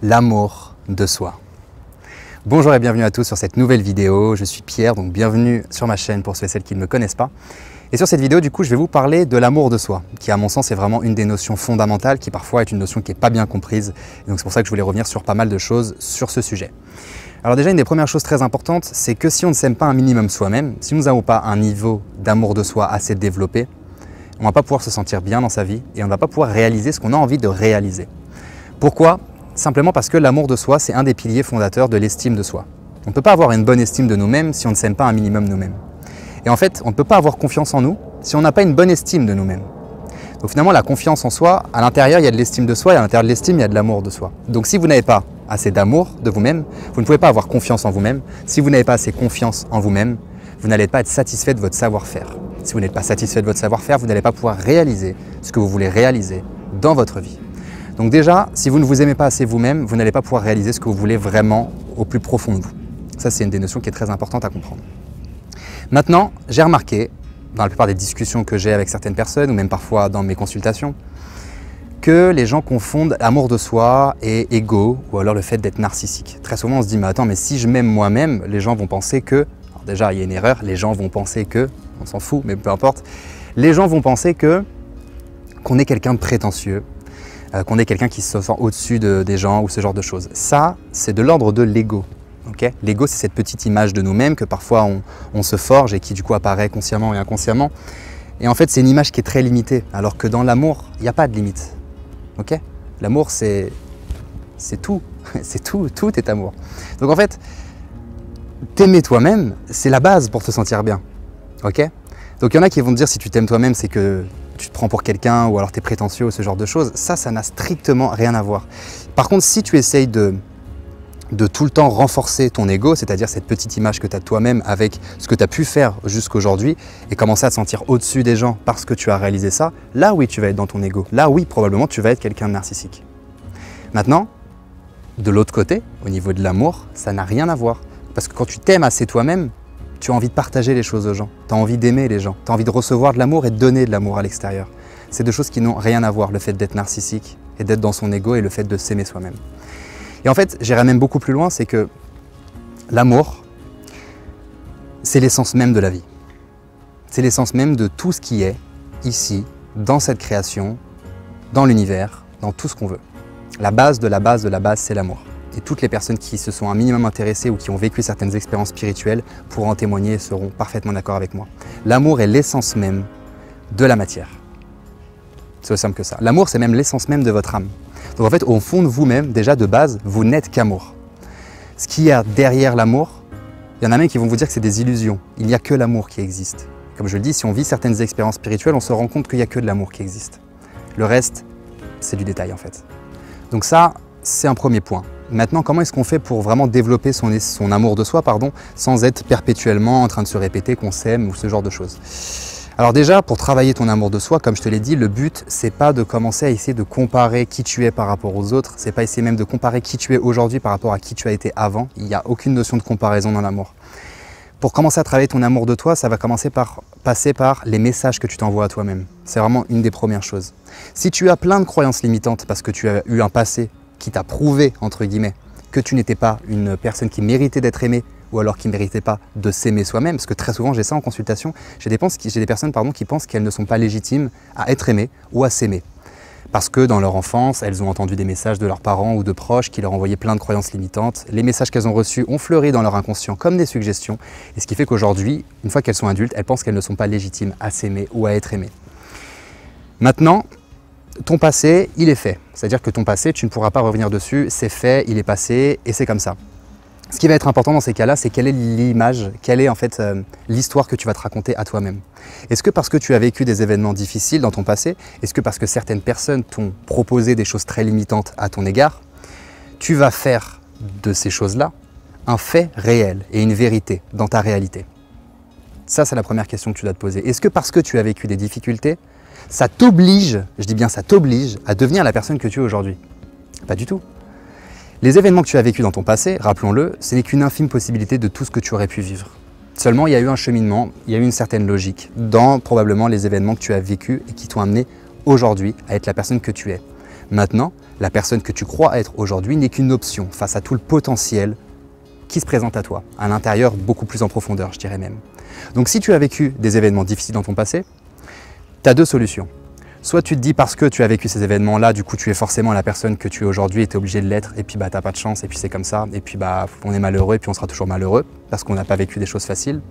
l'amour de soi. Bonjour et bienvenue à tous sur cette nouvelle vidéo. Je suis Pierre, donc bienvenue sur ma chaîne pour ceux et celles qui ne me connaissent pas. Et sur cette vidéo, du coup, je vais vous parler de l'amour de soi, qui à mon sens est vraiment une des notions fondamentales, qui parfois est une notion qui n'est pas bien comprise. Et donc c'est pour ça que je voulais revenir sur pas mal de choses sur ce sujet. Alors déjà, une des premières choses très importantes, c'est que si on ne s'aime pas un minimum soi-même, si nous n'avons pas un niveau d'amour de soi assez développé, on ne va pas pouvoir se sentir bien dans sa vie et on ne va pas pouvoir réaliser ce qu'on a envie de réaliser. Pourquoi ? Simplement parce que l'amour de soi, c'est un des piliers fondateurs de l'estime de soi. On ne peut pas avoir une bonne estime de nous-mêmes si on ne s'aime pas un minimum nous-mêmes. Et en fait, on ne peut pas avoir confiance en nous si on n'a pas une bonne estime de nous-mêmes. Donc finalement, la confiance en soi, à l'intérieur, il y a de l'estime de soi et à l'intérieur de l'estime, il y a de l'amour de soi. Donc si vous n'avez pas assez d'amour de vous-même, vous ne pouvez pas avoir confiance en vous-même. Si vous n'avez pas assez confiance en vous-même, vous n'allez pas être satisfait de votre savoir-faire. Si vous n'êtes pas satisfait de votre savoir-faire, vous n'allez pas pouvoir réaliser ce que vous voulez réaliser dans votre vie. Donc déjà, si vous ne vous aimez pas assez vous-même, vous n'allez pas pouvoir réaliser ce que vous voulez vraiment au plus profond de vous. Ça, c'est une des notions qui est très importante à comprendre. Maintenant, j'ai remarqué, dans la plupart des discussions que j'ai avec certaines personnes, ou même parfois dans mes consultations, que les gens confondent l'amour de soi et ego, ou alors le fait d'être narcissique. Très souvent, on se dit, mais attends, mais si je m'aime moi-même, les gens vont penser que... Alors déjà, il y a une erreur, les gens vont penser que... On s'en fout, mais peu importe. Les gens vont penser qu'on est quelqu'un de prétentieux, qu'on est quelqu'un qui se sent au-dessus des gens ou ce genre de choses. Ça, c'est de l'ordre de l'ego. Okay ? L'ego, c'est cette petite image de nous-mêmes que parfois on se forge et qui du coup apparaît consciemment et inconsciemment. Et en fait, c'est une image qui est très limitée, alors que dans l'amour, il n'y a pas de limite. Okay ? L'amour, c'est tout. C'est tout, tout est amour. Donc en fait, t'aimer toi-même, c'est la base pour te sentir bien. Okay ? Donc il y en a qui vont te dire si tu t'aimes toi-même, c'est que tu te prends pour quelqu'un ou alors tu es prétentieux ou ce genre de choses. Ça n'a strictement rien à voir. Par contre, si tu essayes de tout le temps renforcer ton ego, c'est-à-dire cette petite image que tu as de toi-même avec ce que tu as pu faire jusqu'aujourd'hui et commencer à te sentir au-dessus des gens parce que tu as réalisé ça, là oui, tu vas être dans ton ego. Là oui, probablement, tu vas être quelqu'un de narcissique. Maintenant, de l'autre côté, au niveau de l'amour, ça n'a rien à voir. Parce que quand tu t'aimes assez toi-même, tu as envie de partager les choses aux gens, tu as envie d'aimer les gens, tu as envie de recevoir de l'amour et de donner de l'amour à l'extérieur. C'est deux choses qui n'ont rien à voir, le fait d'être narcissique et d'être dans son ego et le fait de s'aimer soi-même. Et en fait, j'irais même beaucoup plus loin, c'est que l'amour, c'est l'essence même de la vie. C'est l'essence même de tout ce qui est ici, dans cette création, dans l'univers, dans tout ce qu'on veut. La base de la base de la base, c'est l'amour. Et toutes les personnes qui se sont un minimum intéressées ou qui ont vécu certaines expériences spirituelles pourront en témoigner et seront parfaitement d'accord avec moi. L'amour est l'essence même de la matière. C'est aussi simple que ça. L'amour, c'est même l'essence même de votre âme. Donc en fait, au fond de vous-même, déjà de base, vous n'êtes qu'amour. Ce qu'il y a derrière l'amour, il y en a même qui vont vous dire que c'est des illusions. Il n'y a que l'amour qui existe. Comme je le dis, si on vit certaines expériences spirituelles, on se rend compte qu'il n'y a que de l'amour qui existe. Le reste, c'est du détail en fait. Donc ça, c'est un premier point. Maintenant, comment est-ce qu'on fait pour vraiment développer son amour de soi, sans être perpétuellement en train de se répéter qu'on s'aime ou ce genre de choses? Alors déjà, pour travailler ton amour de soi, comme je te l'ai dit, le but, c'est pas de commencer à essayer de comparer qui tu es par rapport aux autres, c'est pas essayer même de comparer qui tu es aujourd'hui par rapport à qui tu as été avant. Il n'y a aucune notion de comparaison dans l'amour. Pour commencer à travailler ton amour de toi, ça va passer par les messages que tu t'envoies à toi-même. C'est vraiment une des premières choses. Si tu as plein de croyances limitantes parce que tu as eu un passé qui t'a prouvé, entre guillemets, que tu n'étais pas une personne qui méritait d'être aimée ou alors qui ne méritait pas de s'aimer soi-même, parce que très souvent j'ai ça en consultation, j'ai des personnes qui pensent qu'elles ne sont pas légitimes à être aimées ou à s'aimer. Parce que dans leur enfance, elles ont entendu des messages de leurs parents ou de proches qui leur envoyaient plein de croyances limitantes. Les messages qu'elles ont reçus ont fleuri dans leur inconscient comme des suggestions, et ce qui fait qu'aujourd'hui, une fois qu'elles sont adultes, elles pensent qu'elles ne sont pas légitimes à s'aimer ou à être aimées. Maintenant, ton passé, il est fait. C'est-à-dire que ton passé, tu ne pourras pas revenir dessus, c'est fait, il est passé, et c'est comme ça. Ce qui va être important dans ces cas-là, c'est quelle est l'image, quelle est en fait l'histoire que tu vas te raconter à toi-même. Est-ce que parce que tu as vécu des événements difficiles dans ton passé, est-ce que parce que certaines personnes t'ont proposé des choses très limitantes à ton égard, tu vas faire de ces choses-là un fait réel et une vérité dans ta réalité? Ça, c'est la première question que tu dois te poser. Est-ce que parce que tu as vécu des difficultés, ça t'oblige, je dis bien ça t'oblige, à devenir la personne que tu es aujourd'hui? Pas du tout. Les événements que tu as vécus dans ton passé, rappelons-le, ce n'est qu'une infime possibilité de tout ce que tu aurais pu vivre. Seulement, il y a eu un cheminement, il y a eu une certaine logique dans probablement les événements que tu as vécus et qui t'ont amené aujourd'hui à être la personne que tu es. Maintenant, la personne que tu crois être aujourd'hui n'est qu'une option face à tout le potentiel qui se présente à toi, à l'intérieur beaucoup plus en profondeur, je dirais même. Donc si tu as vécu des événements difficiles dans ton passé, tu as deux solutions. Soit tu te dis parce que tu as vécu ces événements-là, du coup tu es forcément la personne que tu es aujourd'hui et tu es obligé de l'être, et puis bah t'as pas de chance, et puis c'est comme ça, et puis bah on est malheureux, et puis on sera toujours malheureux, parce qu'on n'a pas vécu des choses faciles.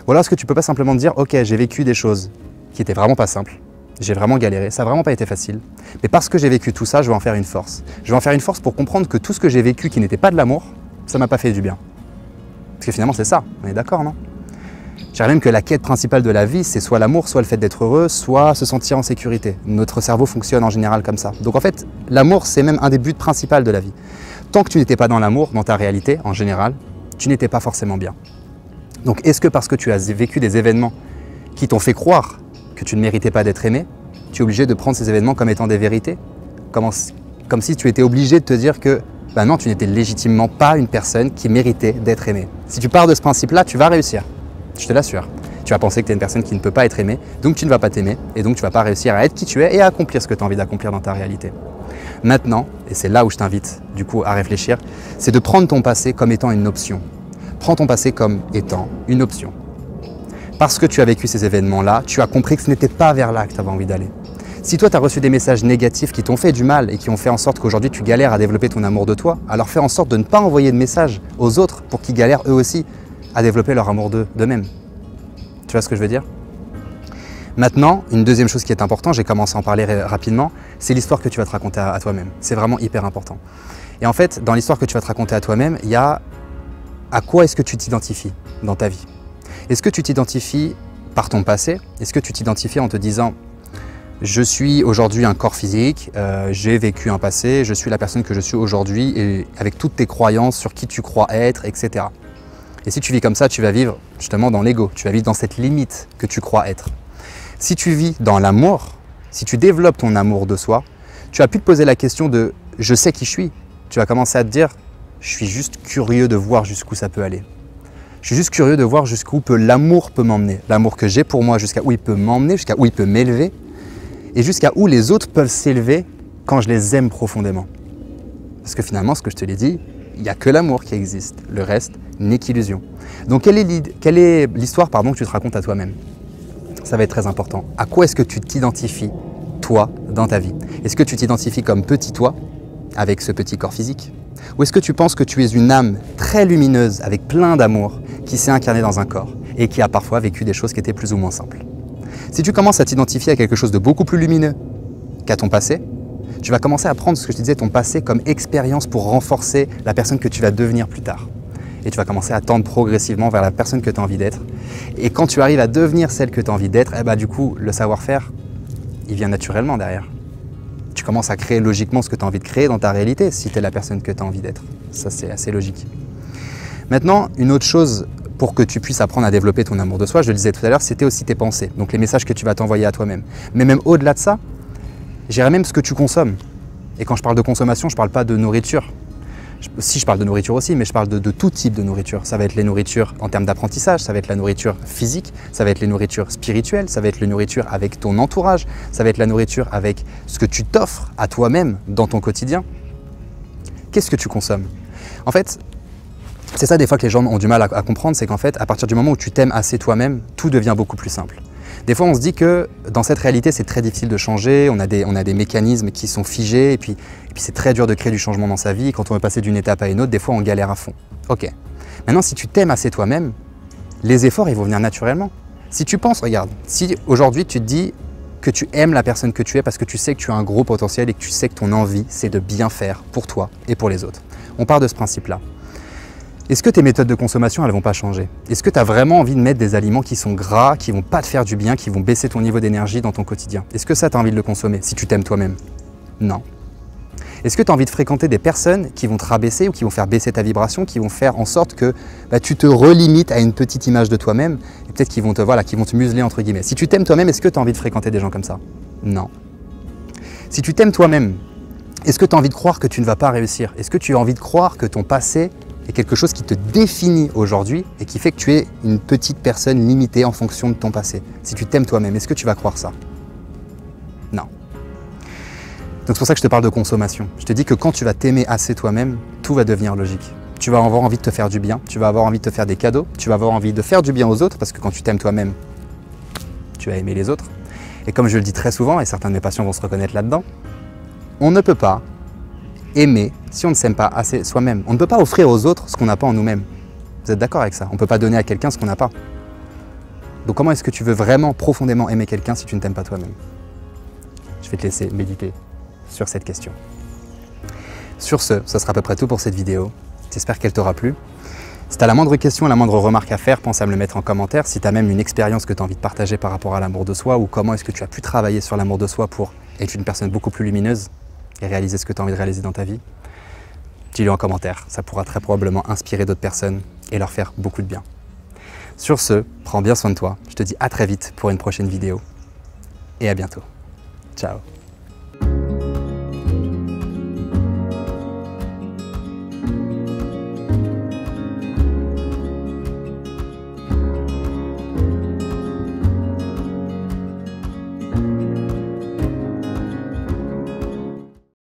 Ou alors est-ce que tu peux pas simplement te dire, ok, j'ai vécu des choses qui étaient vraiment pas simples, j'ai vraiment galéré, ça n'a vraiment pas été facile, mais parce que j'ai vécu tout ça, je vais en faire une force. Je vais en faire une force pour comprendre que tout ce que j'ai vécu qui n'était pas de l'amour, ça m'a pas fait du bien. Parce que finalement c'est ça, on est d'accord, non? Je dirais même que la quête principale de la vie, c'est soit l'amour, soit le fait d'être heureux, soit se sentir en sécurité. Notre cerveau fonctionne en général comme ça. Donc en fait, l'amour, c'est même un des buts principaux de la vie. Tant que tu n'étais pas dans l'amour, dans ta réalité, en général, tu n'étais pas forcément bien. Donc est-ce que parce que tu as vécu des événements qui t'ont fait croire que tu ne méritais pas d'être aimé, tu es obligé de prendre ces événements comme étant des vérités? Comme si tu étais obligé de te dire que bah non, tu n'étais légitimement pas une personne qui méritait d'être aimée. Si tu pars de ce principe-là, tu vas réussir. Je te l'assure. Tu vas penser que tu es une personne qui ne peut pas être aimée, donc tu ne vas pas t'aimer, et donc tu ne vas pas réussir à être qui tu es et à accomplir ce que tu as envie d'accomplir dans ta réalité. Maintenant, et c'est là où je t'invite du coup à réfléchir, c'est de prendre ton passé comme étant une option. Prends ton passé comme étant une option. Parce que tu as vécu ces événements-là, tu as compris que ce n'était pas vers là que tu avais envie d'aller. Si toi tu as reçu des messages négatifs qui t'ont fait du mal et qui ont fait en sorte qu'aujourd'hui tu galères à développer ton amour de toi, alors fais en sorte de ne pas envoyer de messages aux autres pour qu'ils galèrent eux aussi à développer leur amour d'eux-mêmes. Tu vois ce que je veux dire? Maintenant, une deuxième chose qui est importante, j'ai commencé à en parler rapidement, c'est l'histoire que tu vas te raconter à toi-même. C'est vraiment hyper important. Et en fait, dans l'histoire que tu vas te raconter à toi-même, il y a à quoi est-ce que tu t'identifies dans ta vie? Est-ce que tu t'identifies par ton passé? Est-ce que tu t'identifies en te disant « Je suis aujourd'hui un corps physique, j'ai vécu un passé, je suis la personne que je suis aujourd'hui et avec toutes tes croyances sur qui tu crois être, etc. » Et si tu vis comme ça, tu vas vivre justement dans l'ego, tu vas vivre dans cette limite que tu crois être. Si tu vis dans l'amour, si tu développes ton amour de soi, tu vas plus te poser la question de « je sais qui je suis ». Tu vas commencer à te dire « je suis juste curieux de voir jusqu'où ça peut aller ». Je suis juste curieux de voir jusqu'où l'amour peut m'emmener. L'amour que j'ai pour moi, jusqu'à où il peut m'emmener, jusqu'à où il peut m'élever, et jusqu'à où les autres peuvent s'élever quand je les aime profondément. Parce que finalement, ce que je te l'ai dit, il n'y a que l'amour qui existe. Le reste n'est qu'illusion. Donc, quelle est l'histoire que tu te racontes à toi-même? Ça va être très important. À quoi est-ce que tu t'identifies, toi, dans ta vie? Est-ce que tu t'identifies comme petit toi, avec ce petit corps physique? Ou est-ce que tu penses que tu es une âme très lumineuse, avec plein d'amour, qui s'est incarnée dans un corps et qui a parfois vécu des choses qui étaient plus ou moins simples? Si tu commences à t'identifier à quelque chose de beaucoup plus lumineux qu'à ton passé, tu vas commencer à prendre ce que je te disais, ton passé comme expérience pour renforcer la personne que tu vas devenir plus tard. Et tu vas commencer à tendre progressivement vers la personne que tu as envie d'être. Et quand tu arrives à devenir celle que tu as envie d'être, du coup, le savoir-faire, il vient naturellement derrière. Tu commences à créer logiquement ce que tu as envie de créer dans ta réalité, si tu es la personne que tu as envie d'être. Ça, c'est assez logique. Maintenant, une autre chose pour que tu puisses apprendre à développer ton amour de soi, je le disais tout à l'heure, c'était aussi tes pensées, donc les messages que tu vas t'envoyer à toi-même. Mais même au-delà de ça, j'irais même ce que tu consommes. Et quand je parle de consommation, je ne parle pas de nourriture. Si, je parle de nourriture aussi, mais je parle de tout type de nourriture. Ça va être les nourritures en termes d'apprentissage, ça va être la nourriture physique, ça va être les nourritures spirituelles, ça va être la nourriture avec ton entourage, ça va être la nourriture avec ce que tu t'offres à toi-même dans ton quotidien. Qu'est-ce que tu consommes? En fait, c'est ça des fois que les gens ont du mal à comprendre, c'est qu'en fait, à partir du moment où tu t'aimes assez toi-même, tout devient beaucoup plus simple. Des fois, on se dit que dans cette réalité, c'est très difficile de changer, on a des mécanismes qui sont figés, et puis c'est très dur de créer du changement dans sa vie. Quand on veut passer d'une étape à une autre, des fois, on galère à fond. Ok. Maintenant, si tu t'aimes assez toi-même, les efforts, ils vont venir naturellement. Si tu penses, regarde, si aujourd'hui, tu te dis que tu aimes la personne que tu es parce que tu sais que tu as un gros potentiel et que tu sais que ton envie, c'est de bien faire pour toi et pour les autres. On part de ce principe-là. Est-ce que tes méthodes de consommation, elles ne vont pas changer? Est-ce que tu as vraiment envie de mettre des aliments qui sont gras, qui ne vont pas te faire du bien, qui vont baisser ton niveau d'énergie dans ton quotidien? Est-ce que ça, tu as envie de le consommer si tu t'aimes toi-même? Non. Est-ce que tu as envie de fréquenter des personnes qui vont te rabaisser ou qui vont faire baisser ta vibration, qui vont faire en sorte que tu te relimites à une petite image de toi-même et peut-être qu'ils vont te museler entre guillemets? Si tu t'aimes toi-même, est-ce que tu as envie de fréquenter des gens comme ça? Non. Si tu t'aimes toi-même, est-ce que tu as envie de croire que tu ne vas pas réussir? Est-ce que tu as envie de croire que ton passé est quelque chose qui te définit aujourd'hui et qui fait que tu es une petite personne limitée en fonction de ton passé? Si tu t'aimes toi-même, est-ce que tu vas croire ça? Non. Donc c'est pour ça que je te parle de consommation. Je te dis que quand tu vas t'aimer assez toi-même, tout va devenir logique. Tu vas avoir envie de te faire du bien, tu vas avoir envie de te faire des cadeaux, tu vas avoir envie de faire du bien aux autres, parce que quand tu t'aimes toi-même, tu vas aimer les autres. Et comme je le dis très souvent, et certains de mes patients vont se reconnaître là-dedans, on ne peut pas aimer si on ne s'aime pas assez soi-même. On ne peut pas offrir aux autres ce qu'on n'a pas en nous-mêmes. Vous êtes d'accord avec ça? On ne peut pas donner à quelqu'un ce qu'on n'a pas. Donc comment est-ce que tu veux vraiment profondément aimer quelqu'un si tu ne t'aimes pas toi-même? Je vais te laisser méditer sur cette question. Sur ce, ça sera à peu près tout pour cette vidéo. J'espère qu'elle t'aura plu. Si tu as la moindre question, la moindre remarque à faire, pense à me le mettre en commentaire. Si tu as même une expérience que tu as envie de partager par rapport à l'amour de soi ou comment est-ce que tu as pu travailler sur l'amour de soi pour être une personne beaucoup plus lumineuse et réaliser ce que tu as envie de réaliser dans ta vie, dis-le en commentaire. Ça pourra très probablement inspirer d'autres personnes et leur faire beaucoup de bien. Sur ce, prends bien soin de toi. Je te dis à très vite pour une prochaine vidéo et à bientôt. Ciao.